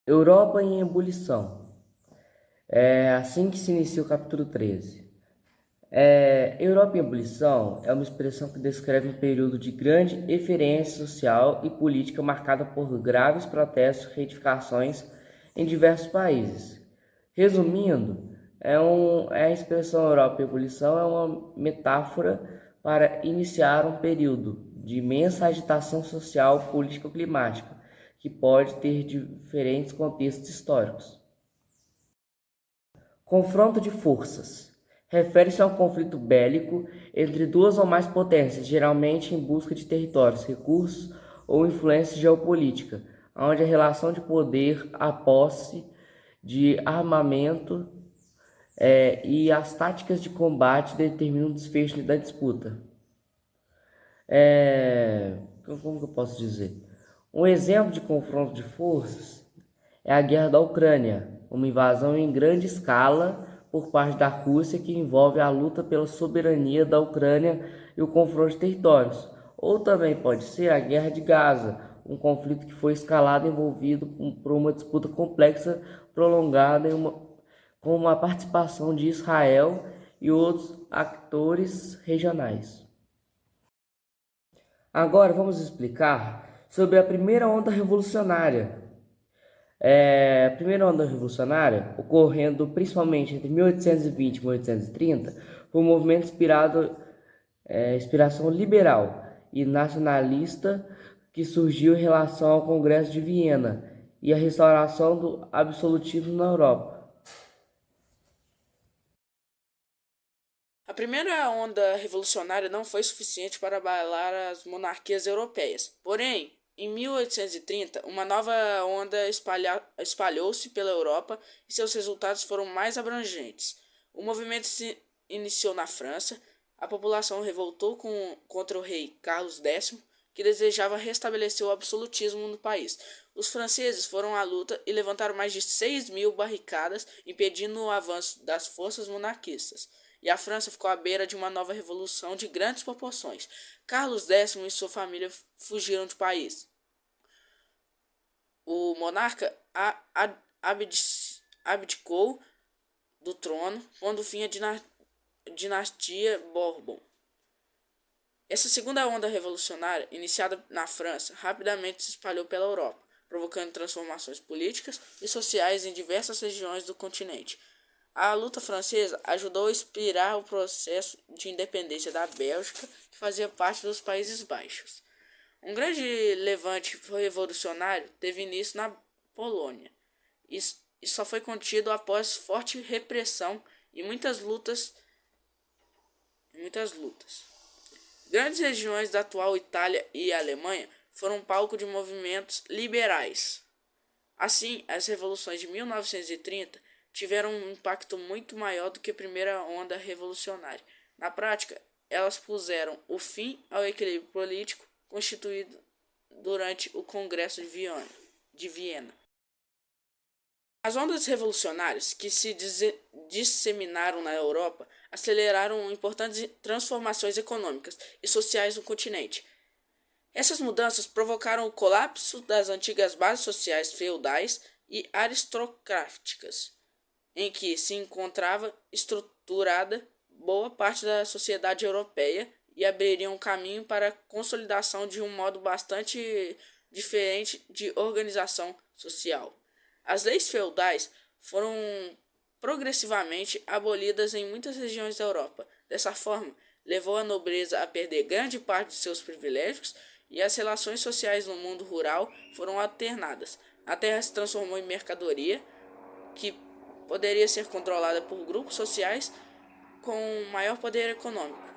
Europa em ebulição. É assim que se inicia o capítulo 13. Europa em ebulição é uma expressão que descreve um período de grande eferência social e política marcada por graves protestos e retificações em diversos países. Resumindo, a expressão Europa em ebulição é uma metáfora para iniciar um período de imensa agitação social, política ou climática, que pode ter diferentes contextos históricos. Confronto de forças. Refere-se a um conflito bélico entre duas ou mais potências, geralmente em busca de territórios, recursos ou influência geopolítica, onde a relação de poder, a posse de armamento e as táticas de combate determinam o desfecho da disputa. Como que eu posso dizer? Um exemplo de confronto de forças é a guerra da Ucrânia, uma invasão em grande escala por parte da Rússia que envolve a luta pela soberania da Ucrânia e o confronto de territórios. Ou também pode ser a guerra de Gaza, um conflito que foi escalado envolvido por uma disputa complexa, prolongada com uma participação de Israel e outros atores regionais. Agora vamos explicar sobre a primeira onda revolucionária. A primeira onda revolucionária, ocorrendo principalmente entre 1820 e 1830, foi um movimento inspiração liberal e nacionalista que surgiu em relação ao Congresso de Viena e a restauração do absolutismo na Europa. A primeira onda revolucionária não foi suficiente para abalar as monarquias europeias. Porém, em 1830, uma nova onda espalhou-se pela Europa e seus resultados foram mais abrangentes. O movimento se iniciou na França. A população revoltou contra o rei Carlos X, que desejava restabelecer o absolutismo no país. Os franceses foram à luta e levantaram mais de 6.000 barricadas, impedindo o avanço das forças monarquistas. E a França ficou à beira de uma nova revolução de grandes proporções. Carlos X e sua família fugiram do país. O monarca abdicou do trono, pondo fim à dinastia Bourbon. Essa segunda onda revolucionária, iniciada na França, rapidamente se espalhou pela Europa, provocando transformações políticas e sociais em diversas regiões do continente. A luta francesa ajudou a inspirar o processo de independência da Bélgica, que fazia parte dos Países Baixos. Um grande levante revolucionário teve início na Polônia e só foi contido após forte repressão e muitas lutas. Grandes regiões da atual Itália e Alemanha foram palco de movimentos liberais. Assim, as revoluções de 1930 tiveram um impacto muito maior do que a primeira onda revolucionária. Na prática, elas puseram o fim ao equilíbrio político constituído durante o Congresso de Viena. As ondas revolucionárias que se disseminaram na Europa aceleraram importantes transformações econômicas e sociais no continente. Essas mudanças provocaram o colapso das antigas bases sociais feudais e aristocráticas, em que se encontrava estruturada boa parte da sociedade europeia e abririam um caminho para a consolidação de um modo bastante diferente de organização social. As leis feudais foram progressivamente abolidas em muitas regiões da Europa. Dessa forma, levou a nobreza a perder grande parte de seus privilégios e as relações sociais no mundo rural foram alternadas. A terra se transformou em mercadoria que poderia ser controlada por grupos sociais com maior poder econômico.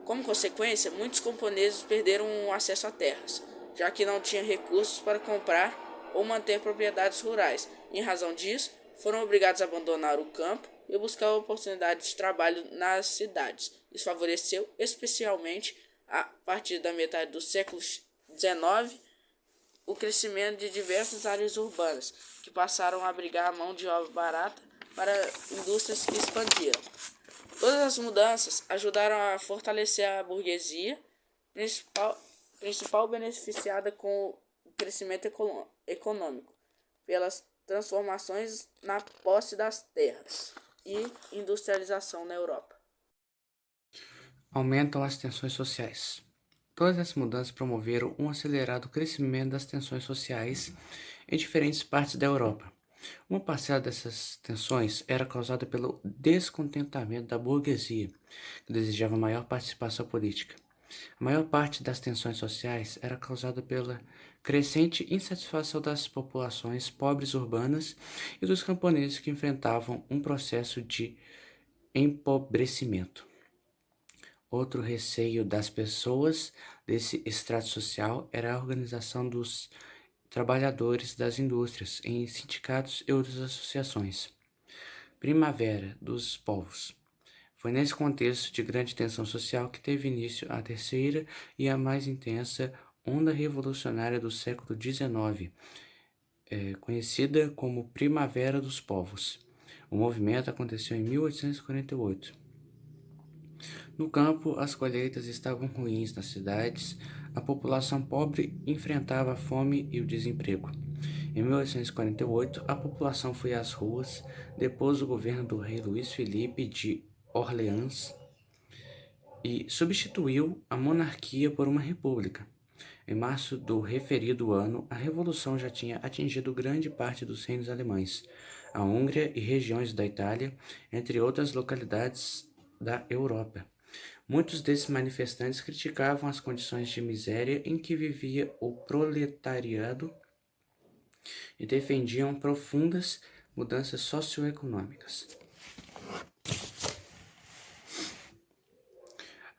Como consequência, muitos camponeses perderam o acesso a terras, já que não tinham recursos para comprar ou manter propriedades rurais. Em razão disso, foram obrigados a abandonar o campo e buscar oportunidades de trabalho nas cidades. Isso favoreceu especialmente, a partir da metade do século XIX, o crescimento de diversas áreas urbanas, que passaram a abrigar a mão de obra barata para indústrias que expandiram. Todas as mudanças ajudaram a fortalecer a burguesia, principal beneficiada com o crescimento econômico, pelas transformações na posse das terras e industrialização na Europa. Aumentam as tensões sociais. Todas essas mudanças promoveram um acelerado crescimento das tensões sociais em diferentes partes da Europa. Uma parcela dessas tensões era causada pelo descontentamento da burguesia, que desejava maior participação política. A maior parte das tensões sociais era causada pela crescente insatisfação das populações pobres urbanas e dos camponeses que enfrentavam um processo de empobrecimento. Outro receio das pessoas desse extrato social era a organização dos trabalhadores das indústrias em sindicatos e outras associações. Primavera dos povos. Foi nesse contexto de grande tensão social que teve início a terceira e a mais intensa onda revolucionária do século XIX, conhecida como Primavera dos Povos. O movimento aconteceu em 1848. No campo, as colheitas estavam ruins nas cidades, a população pobre enfrentava a fome e o desemprego. Em 1848, a população foi às ruas, depôs o governo do rei Luís Felipe de Orleans e substituiu a monarquia por uma república. Em março do referido ano, a Revolução já tinha atingido grande parte dos reinos alemães, a Hungria e regiões da Itália, entre outras localidades da Europa. Muitos desses manifestantes criticavam as condições de miséria em que vivia o proletariado e defendiam profundas mudanças socioeconômicas.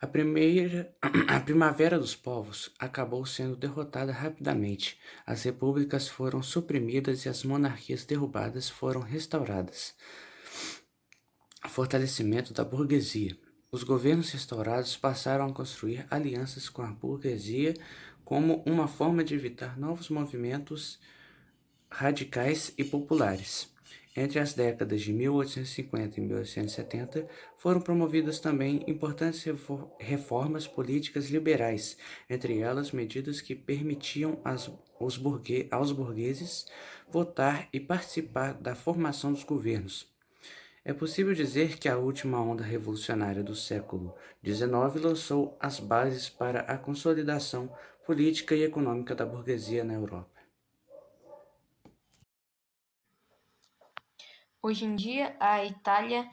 A Primavera dos Povos acabou sendo derrotada rapidamente. As repúblicas foram suprimidas e as monarquias derrubadas foram restauradas. Fortalecimento da burguesia. Os governos restaurados passaram a construir alianças com a burguesia como uma forma de evitar novos movimentos radicais e populares. Entre as décadas de 1850 e 1870, foram promovidas também importantes reformas políticas liberais, entre elas medidas que permitiam aos burgueses votar e participar da formação dos governos. É possível dizer que a última onda revolucionária do século XIX lançou as bases para a consolidação política e econômica da burguesia na Europa. Hoje em dia, a Itália,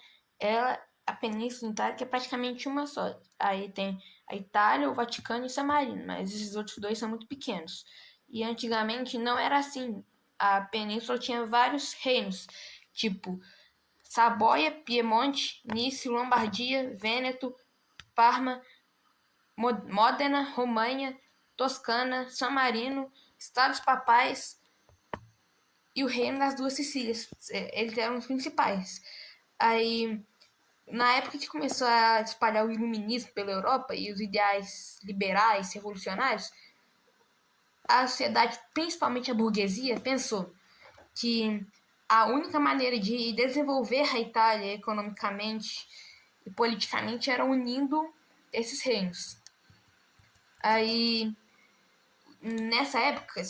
a Península Itálica é praticamente uma só. Aí tem a Itália, o Vaticano e San Marino, mas esses outros dois são muito pequenos. E antigamente não era assim. A Península tinha vários reinos, tipo Saboia, Piemonte, Nice, Lombardia, Vêneto, Parma, Módena, Romanha, Toscana, San Marino, Estados Papais e o Reino das Duas Sicílias. Eles eram os principais. Aí, na época que começou a espalhar o iluminismo pela Europa e os ideais liberais, revolucionários, a sociedade, principalmente a burguesia, pensou que a única maneira de desenvolver a Itália economicamente e politicamente era unindo esses reinos. Aí, nessa época,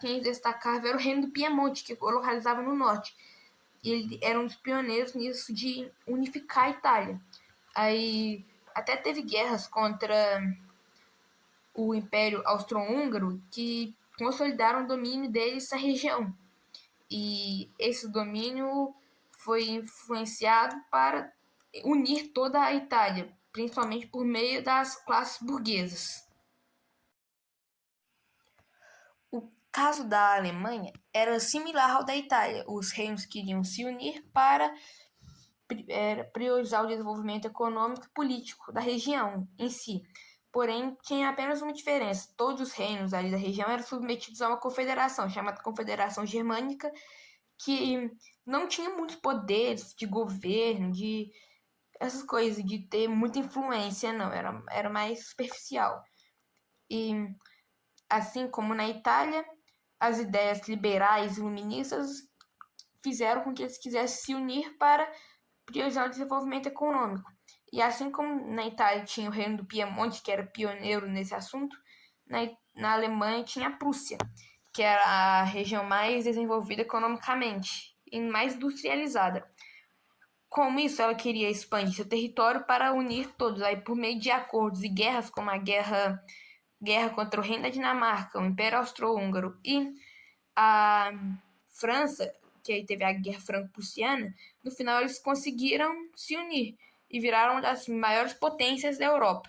quem destacava era o reino do Piemonte, que localizava no norte. E ele era um dos pioneiros nisso de unificar a Itália. Aí, até teve guerras contra o Império Austro-Húngaro que consolidaram o domínio deles na região. E esse domínio foi influenciado para unir toda a Itália, principalmente por meio das classes burguesas. O caso da Alemanha era similar ao da Itália. Os reinos queriam se unir para priorizar o desenvolvimento econômico e político da região em si. Porém, tinha apenas uma diferença. Todos os reinos ali da região eram submetidos a uma confederação, chamada Confederação Germânica, que não tinha muitos poderes de governo, de essas coisas, de ter muita influência, não. Era mais superficial. E, assim como na Itália, as ideias liberais e iluministas fizeram com que eles quisessem se unir para priorizar o desenvolvimento econômico. E assim como na Itália tinha o reino do Piemonte, que era pioneiro nesse assunto, na Alemanha tinha a Prússia, que era a região mais desenvolvida economicamente e mais industrializada. Com isso, ela queria expandir seu território para unir todos, aí por meio de acordos e guerras, como a guerra contra o Reino da Dinamarca, o Império Austro-Húngaro e a França, que aí teve a Guerra Franco-Prussiana. No final eles conseguiram se unir e viraram uma das maiores potências da Europa.